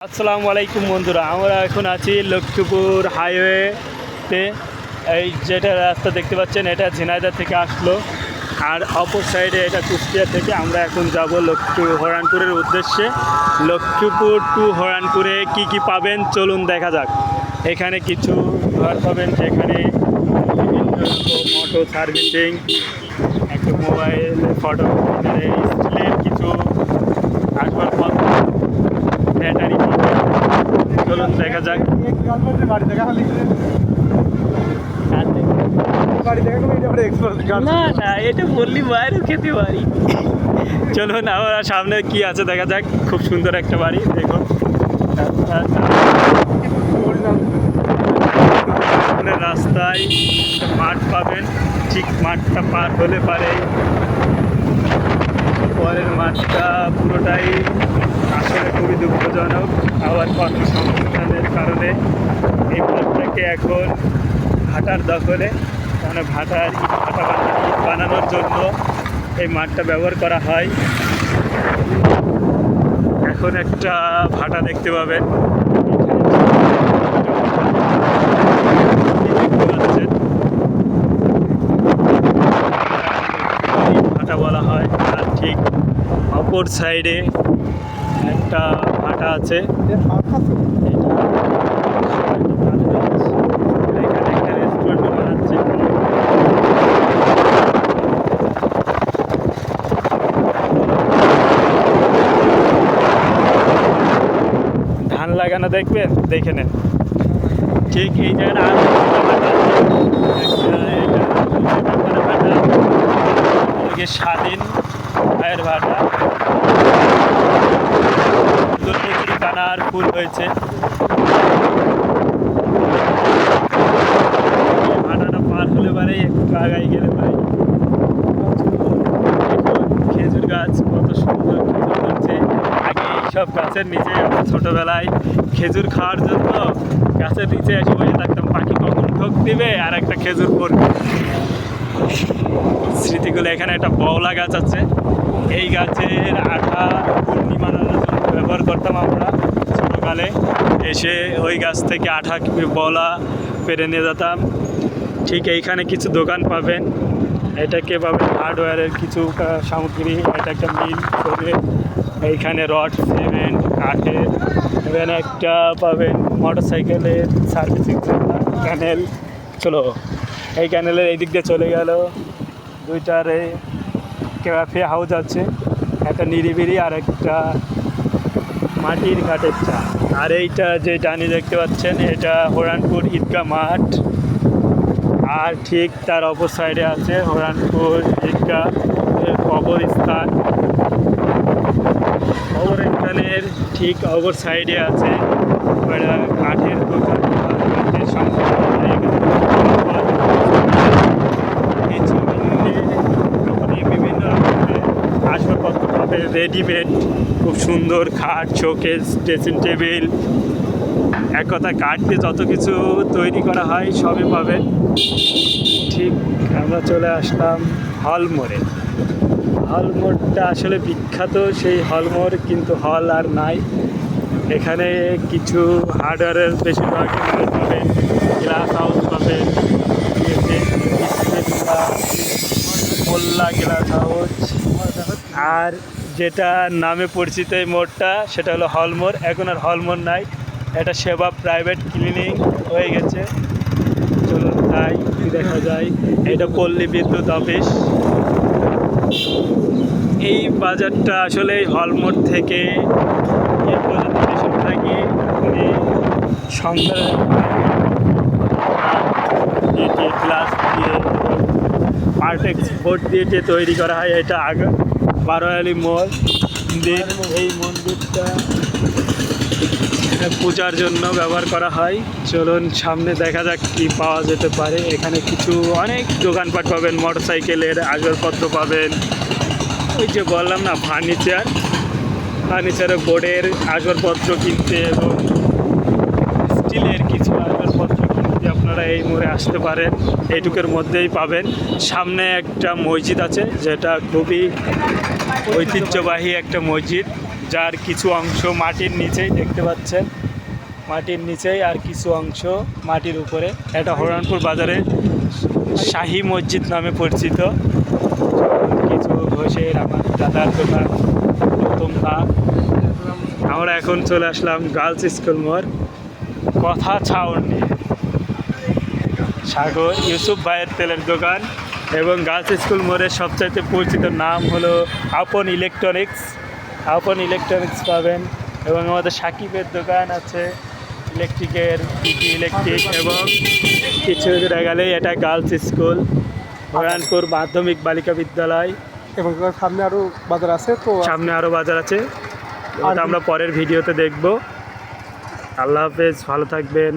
আসসালামু আলাইকুম বন্ধুরা, আমরা এখন আছি লক্ষ্মীপুর হাইওয়েতে। এই যেটা রাস্তা দেখতে পাচ্ছেন এটা ঝিনাইদহ থেকে আসলো, আর অপর সাইডে এটা কুষ্টিয়া থেকে। আমরা এখন যাব হরানপুরের উদ্দেশ্যে। লক্ষ্মীপুর টু হরানপুরে কি কি পাবেন চলুন দেখা যাক। এখানে কিছু ঘর পাবেন যেখানে মোটো সার্ভিসিং, একটা মোবাইল, ফটো, স্টিলের কিছু আসবাবপত্র, ব্যাটারি পাবেন। চলুন দেখা যাক। না না, এটা বললি বাইরেও খেতে পারি। চলুন আমরা সামনে কি আছে দেখা যাক। খুব সুন্দর একটা বাড়ি, দেখুন। রাস্তায় মাঠ পাবেন, ঠিক মাঠটা পার হলে পারে পরের মাঠটা পুরোটাই আসলে খুবই দুঃখজনক। আবার কর্মসংস্থানের কারণে এই মাঠটাকে এখন ভাটার দখলে, মানে ভাটা বানানোর জন্য এই মাঠটা ব্যবহার করা হয়। এখন একটা ভাটা দেখতে পাবেন, ভাটা বলা হয়। আর ঠিক অপর সাইডে একটা ভাটা আছে, এখানে একটা রেস্টুরেন্ট বানাচ্ছে। ধান লাগানো দেখবেন, দেখে নেন। ঠিক এই জায়গায় স্বাধীন ভাইয়ের ভাটা, কানার ফুল হয়েছে। ভাটাটা পার হলে পারে একটু আগাই গেলে পারে খেজুর গাছ, কত সুন্দর খেজুর হচ্ছে। আগে এইসব গাছের নিচে আমরা ছোটোবেলায় খেজুর খাওয়ার জন্য গাছের নিচে এসে বসে থাকতাম, পাখি কখন ঢোক দিবে আর একটা খেজুর পড়বে। স্মৃতিগুলো। এখানে একটা বওলা গাছ আছে, এই গাছের আঠা পূর্ণিমার জন্য ব্যবহার করতাম আমরা ছোটোকালে। এসে ওই গাছ থেকে আঠা বওলা পেরে নিয়ে যেতাম। ঠিক এইখানে কিছু দোকান পাবেন, এটাকে পাবেন হার্ডওয়্যারের কিছু সামগ্রী। এটা একটা মিল করে, এইখানে রড, সিমেন্ট, কাঠের। এখানে একটা পাবেন মোটরসাইকেলের সার্ভিসিং ক্যানেল। চলো, এই ক্যানেলের এই দিক দিয়ে চলে গেল দুইটারে ক্যাফে হাউস আছে, একটা নিরিবিলি আর একটা মাটির ঘাটের চা। আর এইটা যে ডানি দেখতে পাচ্ছেন এটা হরানপুর ঈদগাহ মাঠ। আর ঠিক তার অপর সাইডে আছে হরানপুর ঈদগাহ কবরস্থান। কবরস্থানের ঠিক অপর সাইডে আছে কাঠের দোকান। বিভিন্ন রকমের আসবাবপত্র পাবে, রেডিমেড, খুব সুন্দর খাট, শোকেস, ড্রেসিং টেবিল। এক কথা, কাঠ দিয়ে যত কিছু তৈরি করা হয় সবই পাবেন। ঠিক আমরা চলে আসলাম হলমোড়ে। হলমোড়টা আসলে বিখ্যাত সেই হলমোড়, কিন্তু হল আর নাই। এখানে কিছু হার্ডওয়্যারের বেশিরভাগ মাল পাবেন, গ্লাস হাউস পাবেন, মোল্লা গ্লাস হাউস। আর যেটা নামে পরিচিত এই মোড়টা সেটা হলো হলমোড়। এখন আর হলমোড় নাই, এটা সেবা প্রাইভেট ক্লিনিক হয়ে গেছে। চলুন তাই দেখা যায়। এটা পল্লী বিদ্যুৎ অফিস। এই বাজারটা আসলে হলমোড় থেকে এ পর্যন্ত বেশিরভাগই সংসার গ্লাস দিয়ে, পার্টেক্স বোর্ড দিয়ে তৈরি করা হয়। এটা আগে বারোয়ারি মন্দির, এই মন্দিরটা পূজার জন্য ব্যবহার করা হয়। চলুন সামনে দেখা যাক কি পাওয়া যেতে পারে। এখানে কিছু অনেক দোকানপাট পাবেন, মোটরসাইকেলের আসবাবপত্র পাবেন। ওই যে বললাম না, ফার্নিচারের বোর্ডের আসবাবপত্র কিনতে এবং স্টিলের কিছু আসবাবপত্র কিনতে আপনারা এই মোড়ে আসতে পারেন। এইটুকুর মধ্যেই পাবেন। সামনে একটা মসজিদ আছে, যেটা খুবই ঐতিহ্যবাহী একটা মসজিদ। যার কিছু অংশ মাটির নিচেই দেখতে পাচ্ছেন, মাটির নিচেই আর কিছু অংশ মাটির উপরে। এটা হরিরামপুর বাজারের শাহী মসজিদ নামে পরিচিত। কিছু ঘোষের আমার দাদার দোকান প্রথম ভাগ। আমরা এখন চলে আসলাম গার্লস স্কুল মোড় কথা ছাউন নিয়ে। সাগর ইউসুফ ভাইয়ের তেলের দোকান এবং গার্লস স্কুল মোড়ের সবচাইতে পরিচিত নাম হলো আপন ইলেকট্রনিক্স। আপন ইলেকট্রনিক্স পাবেন এবং আমাদের সাকিবের দোকান আছে ইলেকট্রিকের, পিপি ইলেকট্রিক। এবং কিছু দূরে গেলেই এটা গার্লস স্কুল হরিরামপুর মাধ্যমিক বালিকা বিদ্যালয়। এবং সামনে আরও বাজার আছে, তো সামনে আরও বাজার আছে, ওটা আমরা পরের ভিডিওতে দেখব। আল্লাহ হাফেজ, ভালো থাকবেন।